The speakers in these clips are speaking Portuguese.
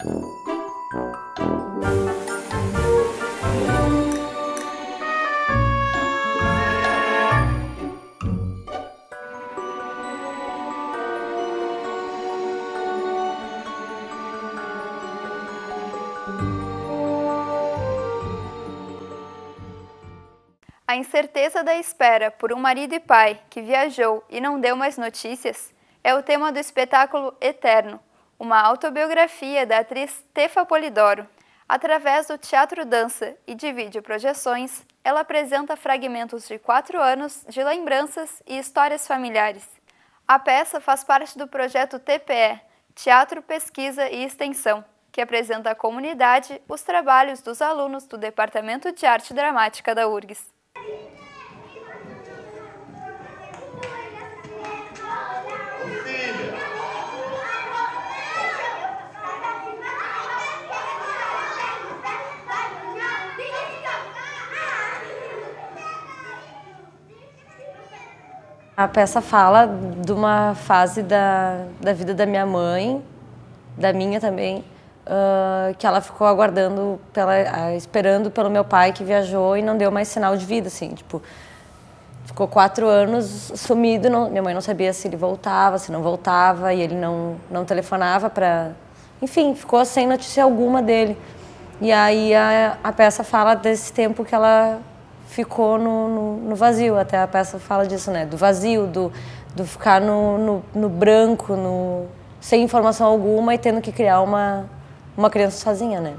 A incerteza da espera por um marido e pai que viajou e não deu mais notícias é o tema do espetáculo Eterno, uma autobiografia da atriz Tefa Polidoro. Através do teatro-dança e de vídeo-projeções, ela apresenta fragmentos de 4 anos de lembranças e histórias familiares. A peça faz parte do projeto TPE, Teatro, Pesquisa e Extensão, que apresenta à comunidade os trabalhos dos alunos do Departamento de Arte Dramática da URGS. A peça fala de uma fase da vida da minha mãe, da minha também, que ela ficou aguardando, esperando pelo meu pai que viajou e não deu mais sinal de vida, assim, tipo, ficou 4 anos sumido, minha mãe não sabia se ele voltava, se não voltava, e ele não telefonava para... Enfim, ficou sem notícia alguma dele. E aí a peça fala desse tempo que ela ficou no vazio, até a peça fala disso, né? Do vazio, do ficar no branco, sem informação alguma e tendo que criar uma criança sozinha, né?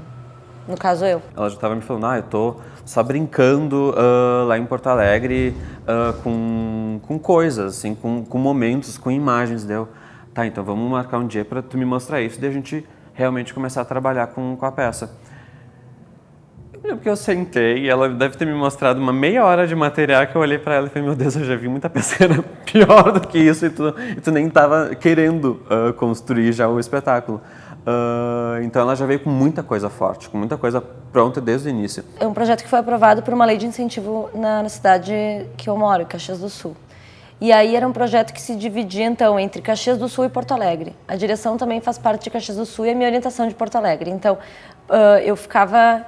No caso, eu. Ela já estava me falando, eu tô só brincando lá em Porto Alegre com coisas, assim, com momentos, com imagens. Deu, tá, então vamos marcar um dia para tu me mostrar isso e a gente realmente começar a trabalhar com a peça. Porque eu sentei e ela deve ter me mostrado uma meia hora de material que eu olhei pra ela e falei, meu Deus, eu já vi muita peça pior do que isso e tu nem tava querendo construir já o espetáculo. Então ela já veio com muita coisa forte, com muita coisa pronta desde o início. É um projeto que foi aprovado por uma lei de incentivo na cidade que eu moro, Caxias do Sul. E aí era um projeto que se dividia, então, entre Caxias do Sul e Porto Alegre. A direção também faz parte de Caxias do Sul e a minha orientação de Porto Alegre. Então, eu ficava...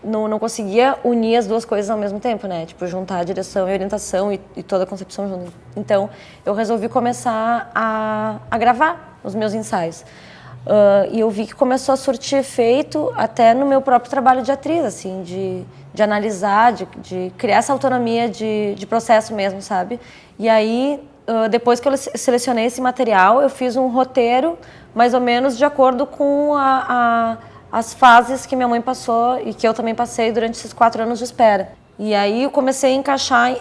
Não conseguia unir as duas coisas ao mesmo tempo, né? Tipo, juntar a direção e a orientação e toda a concepção junto. Então, eu resolvi começar a gravar os meus ensaios. E eu vi que começou a surtir efeito até no meu próprio trabalho de atriz, assim, de analisar, de criar essa autonomia de processo mesmo, sabe? E aí, depois que eu selecionei esse material, eu fiz um roteiro mais ou menos de acordo com as fases que minha mãe passou e que eu também passei durante esses 4 anos de espera. E aí eu comecei a encaixar,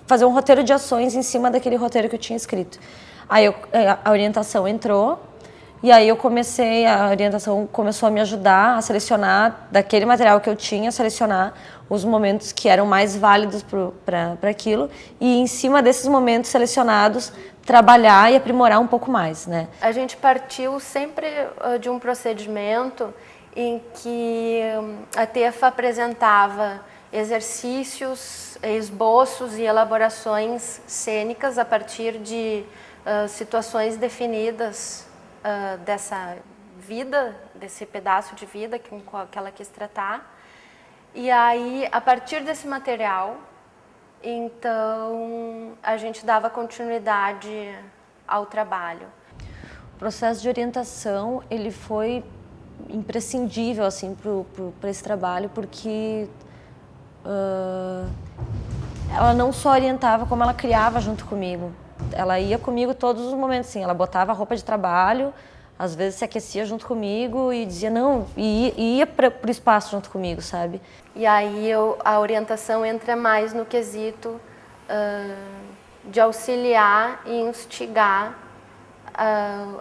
fazer um roteiro de ações em cima daquele roteiro que eu tinha escrito. Aí a orientação entrou, e aí a orientação começou a me ajudar a selecionar, daquele material que eu tinha, selecionar os momentos que eram mais válidos para aquilo, e em cima desses momentos selecionados, trabalhar e aprimorar um pouco mais, né? A gente partiu sempre de um procedimento em que a Tefa apresentava exercícios, esboços e elaborações cênicas a partir de situações definidas dessa vida, desse pedaço de vida que ela quis tratar. E aí, a partir desse material, então, a gente dava continuidade ao trabalho. O processo de orientação, ele foi imprescindível, assim, para esse trabalho, porque ela não só orientava, como ela criava junto comigo. Ela ia comigo todos os momentos, assim, ela botava a roupa de trabalho, às vezes se aquecia junto comigo e dizia não, e ia para o espaço junto comigo, sabe? E aí a orientação entra mais no quesito de auxiliar e instigar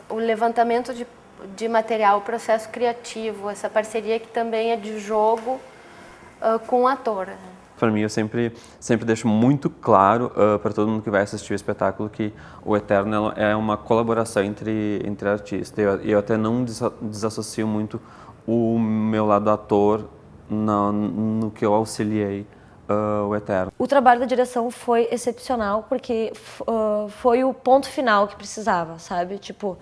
o levantamento de material, o processo criativo, essa parceria que também é de jogo com o ator. Para mim, eu sempre deixo muito claro para todo mundo que vai assistir o espetáculo que o Eterno é uma colaboração entre artistas. Eu até não desassocio muito o meu lado ator no que eu auxiliei o Eterno. O trabalho da direção foi excepcional porque foi o ponto final que precisava, sabe? Tipo,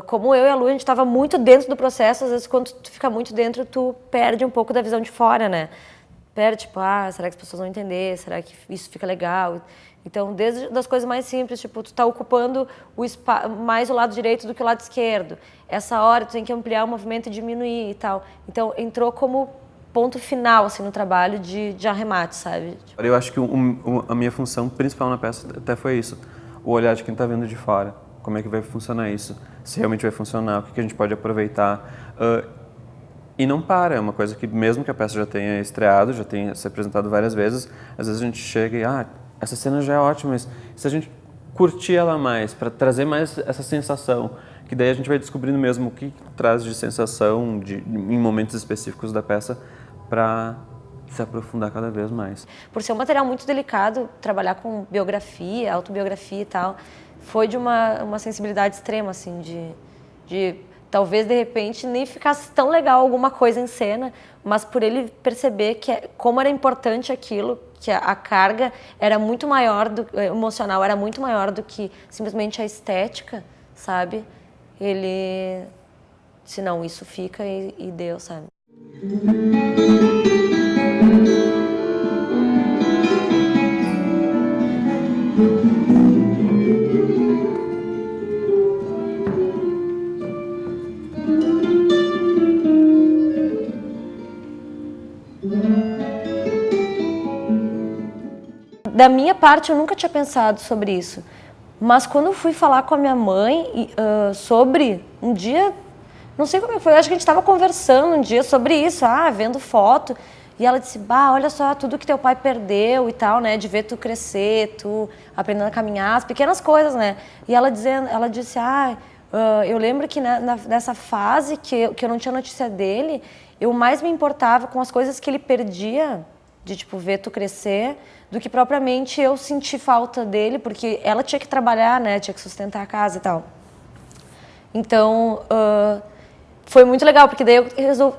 como eu e a Lu, a gente estava muito dentro do processo, às vezes quando tu fica muito dentro, tu perde um pouco da visão de fora, né? Perde, tipo, será que as pessoas vão entender? Será que isso fica legal? Então, desde das coisas mais simples, tipo, tu tá ocupando mais o lado direito do que o lado esquerdo. Essa hora tu tem que ampliar o movimento e diminuir e tal. Então, entrou como ponto final, assim, no trabalho de arremate, sabe? Eu acho que a minha função principal na peça até foi isso. O olhar de quem está vendo de fora. Como é que vai funcionar isso? Se realmente vai funcionar, o que a gente pode aproveitar. E não para, é uma coisa que mesmo que a peça já tenha estreado, já tenha se apresentado várias vezes, às vezes a gente chega e, essa cena já é ótima, mas se a gente curtir ela mais, para trazer mais essa sensação, que daí a gente vai descobrindo mesmo o que traz de sensação em momentos específicos da peça, para se aprofundar cada vez mais. Por ser um material muito delicado, trabalhar com biografia, autobiografia e tal, foi de uma sensibilidade extrema, assim, de talvez, de repente, nem ficasse tão legal alguma coisa em cena, mas por ele perceber como era importante aquilo, que a carga era muito maior, emocional era muito maior do que simplesmente a estética, sabe? Ele disse, não, isso fica e deu, sabe? Da minha parte, eu nunca tinha pensado sobre isso. Mas quando eu fui falar com a minha mãe sobre um dia, não sei como foi, eu acho que a gente estava conversando um dia sobre isso, vendo foto, e ela disse, olha só tudo que teu pai perdeu e tal, né, de ver tu crescer, tu aprendendo a caminhar, as pequenas coisas, né. E ela disse, eu lembro que nessa fase que eu não tinha notícia dele, eu mais me importava com as coisas que ele perdia, de tipo, ver tu crescer, do que propriamente eu sentir falta dele, porque ela tinha que trabalhar, né, tinha que sustentar a casa e tal. Então, foi muito legal, porque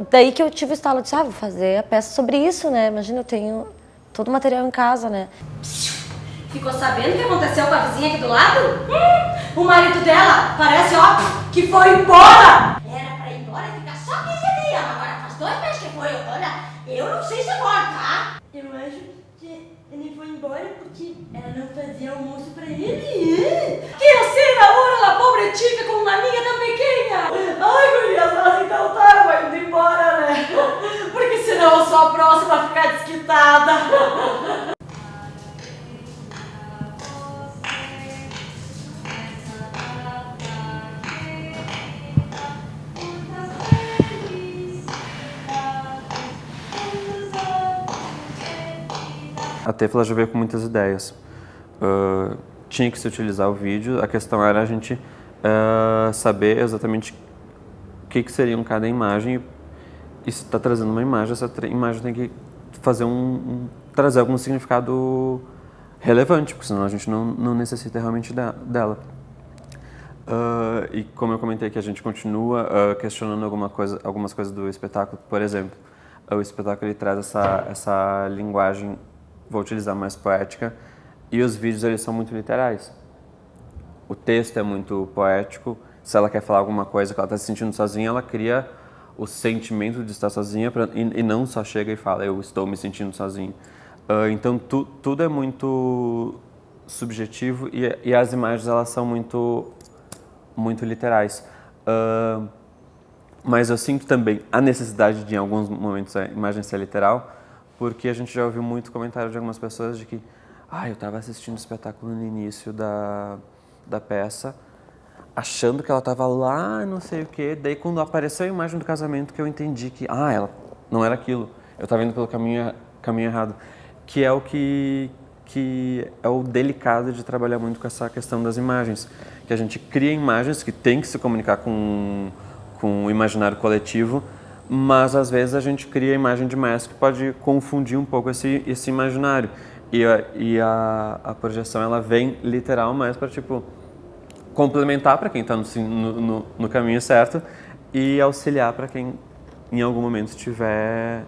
daí que eu tive o estalo de, vou fazer a peça sobre isso, né, imagina, eu tenho todo o material em casa, né. Ficou sabendo o que aconteceu com a vizinha aqui do lado? O marido dela parece óbvio que foi embora! Era pra ir embora e ficar só 15 dias, agora faz 2 meses que foi. Olha, eu não sei se agora, tá? Eu acho que ele foi embora porque ela não fazia almoço pra ele. Que assim, namora lá, pobre tica, com uma amiga tão pequena. Ai, gurias, mas então tá, eu vou indo embora, né? Porque senão eu sou a próxima a ficar desquitada. A Tefla já veio com muitas ideias. Tinha que se utilizar o vídeo, a questão era a gente saber exatamente o que seriam cada imagem, e se está trazendo uma imagem, essa imagem tem que fazer trazer algum significado relevante, porque senão a gente não necessita realmente dela. E como eu comentei que a gente continua questionando algumas coisas do espetáculo, por exemplo, o espetáculo ele traz essa linguagem, vou utilizar mais poética, e os vídeos eles são muito literais. O texto é muito poético, se ela quer falar alguma coisa que ela está se sentindo sozinha, ela cria o sentimento de estar sozinha e não só chega e fala, eu estou me sentindo sozinho. Então tudo é muito subjetivo e as imagens elas são muito literais. Mas eu sinto também a necessidade de, em alguns momentos, a imagem ser literal, porque a gente já ouviu muito comentário de algumas pessoas de que eu estava assistindo o espetáculo no início da peça, achando que ela estava lá, não sei o quê, daí quando apareceu a imagem do casamento que eu entendi que, ela não era aquilo, eu estava indo pelo caminho errado, que é o que é o delicado de trabalhar muito com essa questão das imagens, que a gente cria imagens que tem que se comunicar com o imaginário coletivo, mas às vezes a gente cria imagem demais que pode confundir um pouco esse imaginário. E a projeção ela vem literal mais para tipo complementar para quem está no caminho certo e auxiliar para quem em algum momento estiver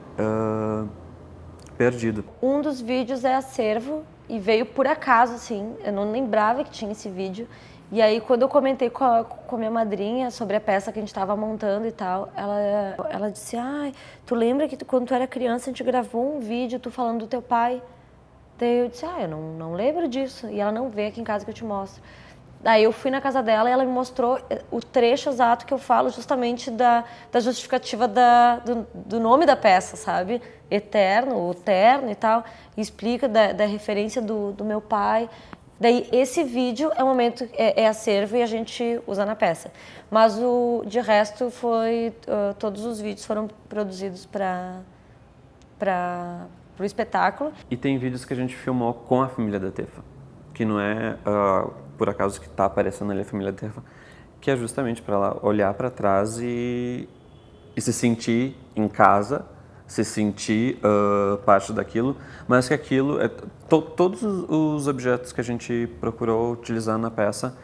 perdido. Um dos vídeos é acervo e veio por acaso, assim, eu não lembrava que tinha esse vídeo. E aí, quando eu comentei com a minha madrinha sobre a peça que a gente estava montando e tal, ela disse, tu lembra que quando tu era criança a gente gravou um vídeo tu falando do teu pai? Daí eu disse, eu não lembro disso. E ela, não, vem aqui em casa que eu te mostro. Daí eu fui na casa dela e ela me mostrou o trecho exato que eu falo justamente da justificativa do nome da peça, sabe? Eterno, o terno e tal. E explica da referência do meu pai. Daí esse vídeo é um momento, é acervo e a gente usa na peça. Mas de resto todos os vídeos foram produzidos para o espetáculo. E tem vídeos que a gente filmou com a família da Tefa, que não é por acaso que está aparecendo ali a família da Tefa, que é justamente para ela olhar para trás e se sentir em casa, se sentir parte daquilo, mas que aquilo, todos os objetos que a gente procurou utilizar na peça,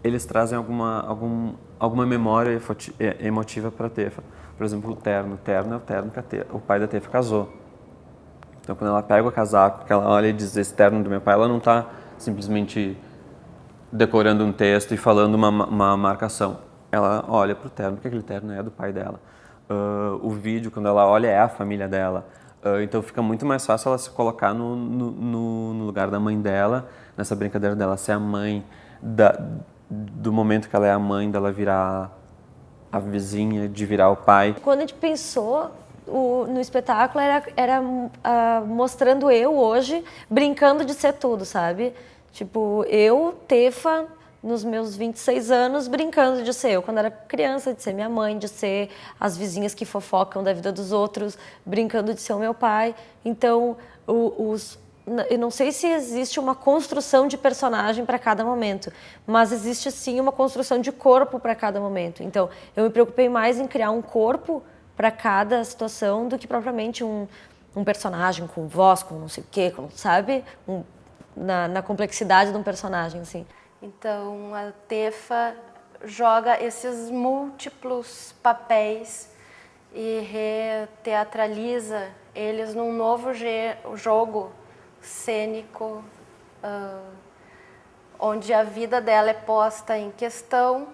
eles trazem alguma memória emotiva para a Tefa. Por exemplo, o terno é o terno que o pai da Tefa casou. Então, quando ela pega o casaco, que ela olha e diz esse terno do meu pai, ela não está simplesmente decorando um texto e falando uma marcação. Ela olha para o terno, porque aquele terno é do pai dela. O vídeo, quando ela olha, é a família dela. Então fica muito mais fácil ela se colocar no lugar da mãe dela, nessa brincadeira dela ser a mãe, do momento que ela é a mãe, dela virar a vizinha, de virar o pai. Quando a gente pensou no espetáculo, era mostrando eu hoje brincando de ser tudo, sabe? Tipo, eu, Tefa, nos meus 26 anos, brincando de ser eu quando era criança, de ser minha mãe, de ser as vizinhas que fofocam da vida dos outros, brincando de ser o meu pai. Então, eu não sei se existe uma construção de personagem para cada momento, mas existe sim uma construção de corpo para cada momento. Então, eu me preocupei mais em criar um corpo para cada situação do que propriamente um personagem com voz, com não sei o quê, sabe? Na complexidade de um personagem, assim. Então, a Tefa joga esses múltiplos papéis e reteatraliza eles num novo jogo cênico, onde a vida dela é posta em questão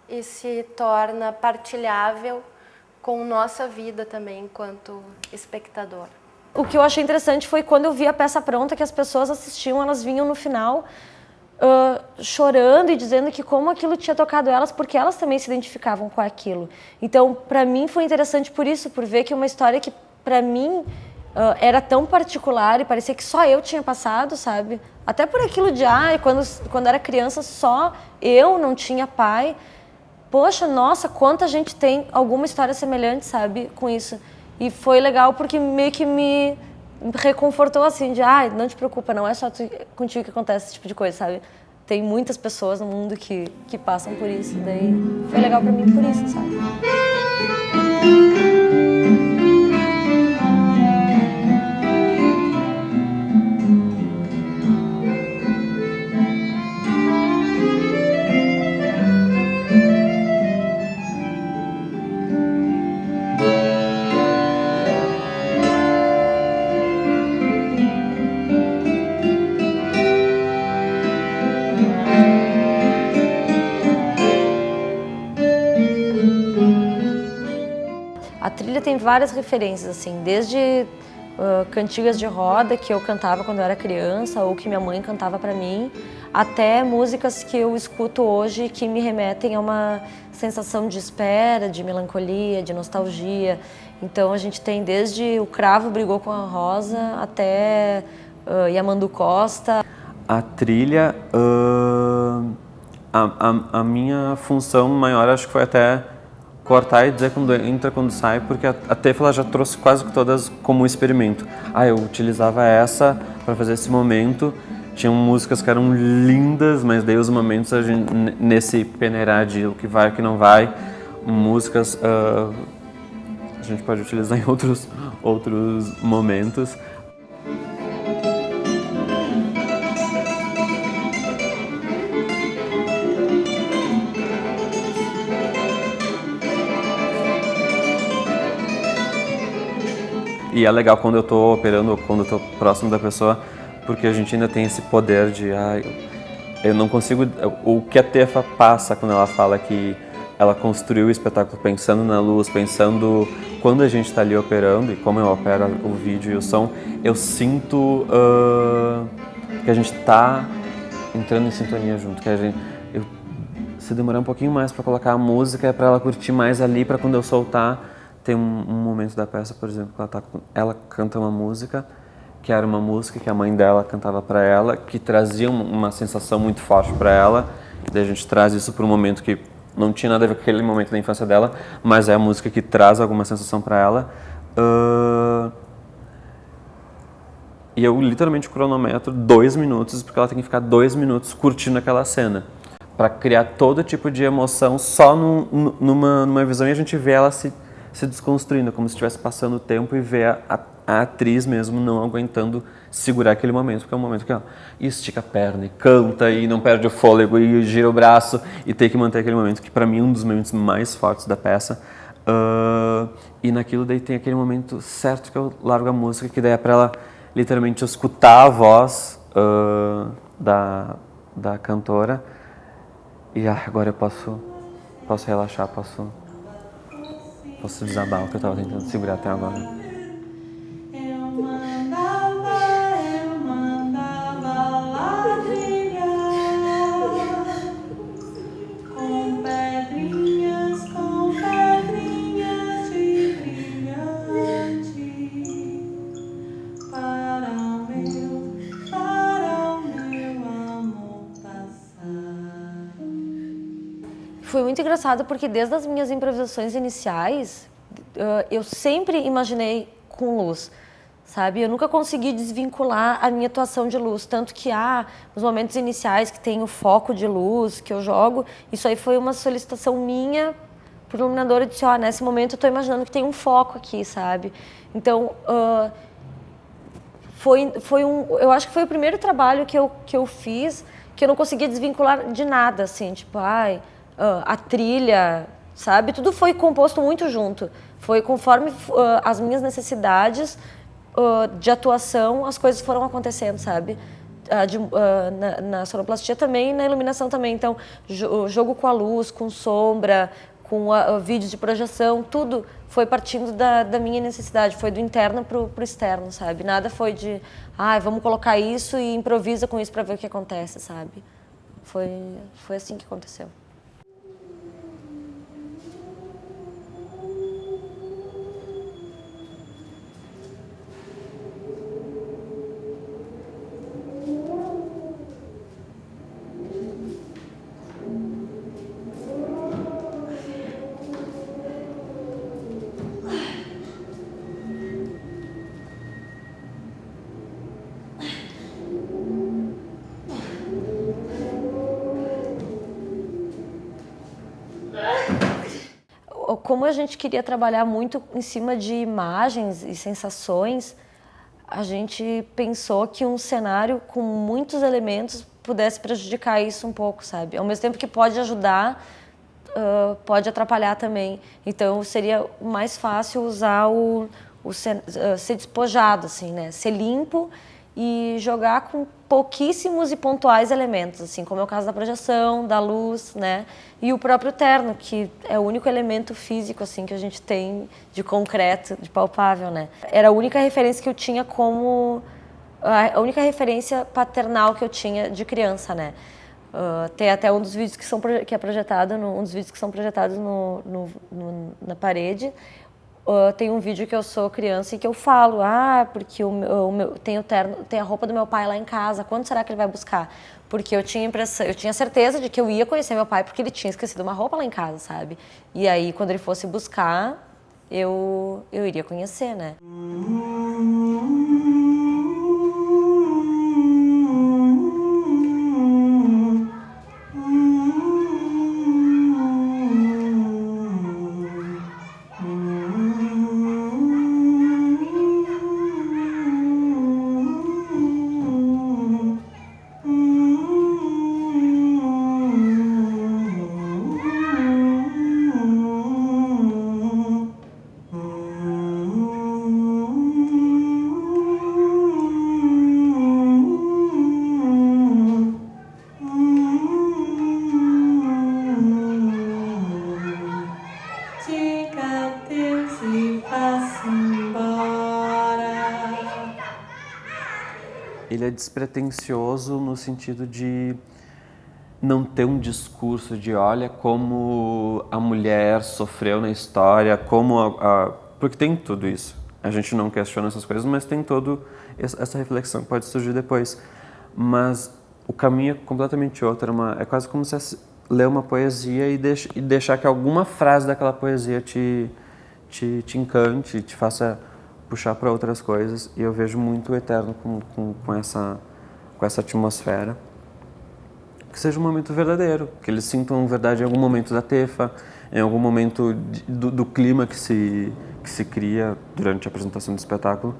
e se torna partilhável com nossa vida também, enquanto espectador. O que eu achei interessante foi quando eu vi a peça pronta, que as pessoas assistiam, elas vinham no final chorando e dizendo que como aquilo tinha tocado elas, porque elas também se identificavam com aquilo. Então, para mim foi interessante por isso, por ver que uma história que para mim era tão particular e parecia que só eu tinha passado, sabe? Até por aquilo de, quando era criança só eu não tinha pai. Poxa, nossa, quanta gente tem alguma história semelhante, sabe, com isso. E foi legal porque meio que me reconfortou assim, de não te preocupa, não é só contigo que acontece esse tipo de coisa, sabe? Tem muitas pessoas no mundo que passam por isso, daí foi legal pra mim por isso, sabe? A trilha tem várias referências, assim, desde cantigas de roda que eu cantava quando eu era criança ou que minha mãe cantava para mim, até músicas que eu escuto hoje que me remetem a uma sensação de espera, de melancolia, de nostalgia. Então a gente tem desde O Cravo Brigou com a Rosa até Yamandu Costa. A trilha, a minha função maior acho que foi até cortar e dizer quando entra, quando sai, porque a Tefa ela já trouxe quase que todas como um experimento. Eu utilizava essa para fazer esse momento, tinham músicas que eram lindas, mas daí os momentos nesse peneirar de o que vai e o que não vai, músicas a gente pode utilizar em outros momentos. E é legal quando eu estou operando, quando eu estou próximo da pessoa, porque a gente ainda tem esse poder de eu não consigo... O que a Tefa passa quando ela fala que ela construiu o espetáculo pensando na luz, pensando quando a gente está ali operando, e como eu opero o vídeo e o som, eu sinto que a gente está entrando em sintonia junto, que a gente... se demorar um pouquinho mais para colocar a música, é para ela curtir mais ali, para quando eu soltar. Tem um momento da peça, por exemplo, que ela canta uma música, que era uma música que a mãe dela cantava para ela, que trazia uma sensação muito forte para ela. Daí a gente traz isso para um momento que não tinha nada a ver com aquele momento da infância dela, mas é a música que traz alguma sensação para ela. E eu literalmente cronometro 2 minutos, porque ela tem que ficar 2 minutos curtindo aquela cena, para criar todo tipo de emoção só numa visão, e a gente vê ela se desconstruindo, como se estivesse passando o tempo, e vê a atriz mesmo não aguentando segurar aquele momento, porque é um momento que ela estica a perna e canta e não perde o fôlego e gira o braço e tem que manter aquele momento, que para mim é um dos momentos mais fortes da peça. E naquilo daí tem aquele momento certo que eu largo a música, que daí é para ela literalmente escutar a voz da cantora. E agora eu posso relaxar, posso desabar o que eu estava tentando segurar até agora. Eu mandava ladrilhar com pedrinhas de brilhante para o meu amor passar. Foi muito engraçado porque desde as minhas improvisações iniciais, eu sempre imaginei com luz, sabe? Eu nunca consegui desvincular a minha atuação de luz, tanto que os momentos iniciais que tem o foco de luz que eu jogo, isso aí foi uma solicitação minha pro iluminador, eu disse, nesse momento eu estou imaginando que tem um foco aqui, sabe? Então, eu acho que foi o primeiro trabalho que eu fiz que eu não conseguia desvincular de nada, assim, tipo, a trilha, sabe? Tudo foi composto muito junto. Foi conforme as minhas necessidades de atuação, as coisas foram acontecendo, sabe? Na sonoplastia também, na iluminação também. Então, jogo com a luz, com sombra, com vídeos de projeção, tudo foi partindo da minha necessidade. Foi do interno pro externo, sabe? Nada foi de, vamos colocar isso e improvisa com isso para ver o que acontece, sabe? Foi assim que aconteceu. Como a gente queria trabalhar muito em cima de imagens e sensações, a gente pensou que um cenário com muitos elementos pudesse prejudicar isso um pouco, sabe? Ao mesmo tempo que pode ajudar, pode atrapalhar também. Então seria mais fácil usar ser despojado, assim, né? Ser limpo e jogar com pouquíssimos e pontuais elementos, assim, como é o caso da projeção, da luz, né? E o próprio terno, que é o único elemento físico, assim, que a gente tem de concreto, de palpável, né? Era a única referência que eu tinha a única referência paternal que eu tinha de criança, né? Tem até um dos vídeos que é projetado, um dos vídeos que são projetados na parede. Tem um vídeo que eu sou criança e que eu falo, porque tem a roupa do meu pai lá em casa, quando será que ele vai buscar? Porque eu tinha certeza de que eu ia conhecer meu pai porque ele tinha esquecido uma roupa lá em casa, sabe? E aí, quando ele fosse buscar, eu iria conhecer, né? é despretensioso no sentido de não ter um discurso de olha como a mulher sofreu na história, como porque tem tudo isso. A gente não questiona essas coisas, mas tem toda essa reflexão que pode surgir depois. Mas o caminho é completamente outro, é quase como se ler uma poesia e deixar que alguma frase daquela poesia te encante, te faça puxar para outras coisas. E eu vejo muito o Eterno com essa atmosfera. Que seja um momento verdadeiro, que eles sintam verdade em algum momento da tefa, em algum momento do clima que se cria durante a apresentação do espetáculo,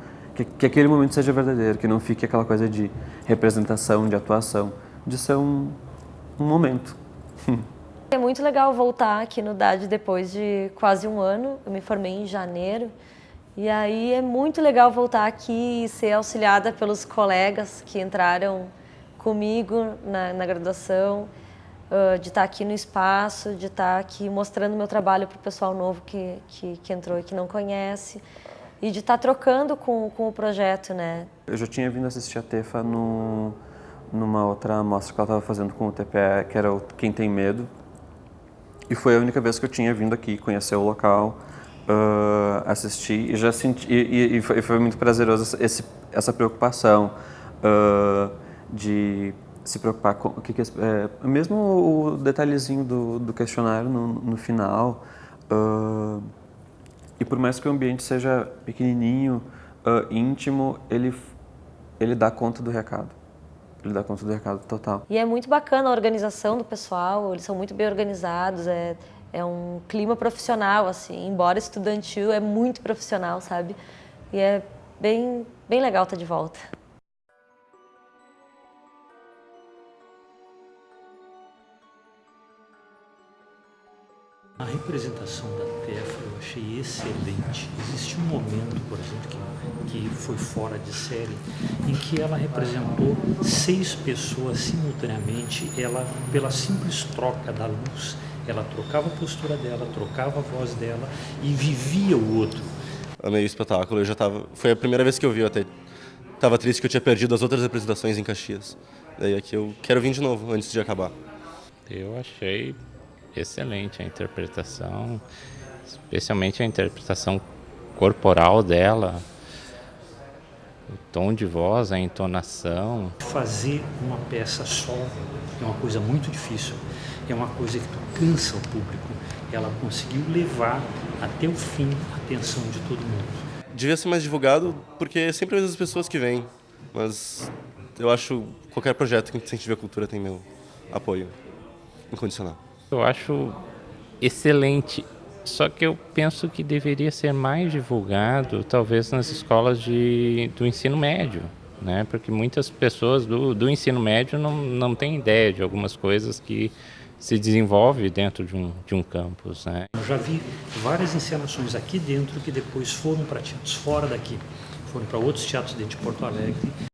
que aquele momento seja verdadeiro, que não fique aquela coisa de representação, de atuação, de ser um momento. É muito legal voltar aqui no DAD depois de quase um ano. Eu me formei em janeiro. E aí é muito legal voltar aqui e ser auxiliada pelos colegas que entraram comigo na graduação, de estar aqui no espaço, de estar aqui mostrando meu trabalho para o pessoal novo que entrou e que não conhece, e de estar trocando com o projeto, né? Eu já tinha vindo assistir a Tefa numa outra mostra que ela estava fazendo com o TPE, que era o Quem Tem Medo, e foi a única vez que eu tinha vindo aqui conhecer o local, assistir, e já senti, e foi muito prazeroso essa preocupação de se preocupar com o que mesmo o detalhezinho do questionário no final, e por mais que o ambiente seja pequenininho, íntimo, ele dá conta do recado. Ele dá conta do recado total. E é muito bacana a organização do pessoal, eles são muito bem organizados, é um clima profissional, assim, embora estudantil, é muito profissional, sabe? E é bem legal estar de volta. A representação da Tefa eu achei excelente. Existe um momento, por exemplo, que foi fora de série, em que ela representou 6 pessoas simultaneamente. Ela, pela simples troca da luz, ela trocava a postura dela, trocava a voz dela e vivia o outro. Amei o espetáculo, foi a primeira vez que eu vi, eu até estava triste que eu tinha perdido as outras representações em Caxias. Daí aqui eu quero vir de novo, antes de acabar. Eu achei excelente a interpretação, especialmente a interpretação corporal dela, o tom de voz, a entonação. Fazer uma peça só é uma coisa muito difícil, é uma coisa que tu cansa o público. Ela conseguiu levar até o fim a atenção de todo mundo. Devia ser mais divulgado, porque é sempre as mesmas pessoas que vêm, mas eu acho que qualquer projeto que incentive a cultura tem meu apoio incondicional. Eu acho excelente, só que eu penso que deveria ser mais divulgado, talvez nas escolas do ensino médio, né? Porque muitas pessoas do ensino médio não têm ideia de algumas coisas que se desenvolve dentro de um campus, né? Eu já vi várias encenações aqui dentro que depois foram para teatros fora daqui, foram para outros teatros dentro de Porto Alegre.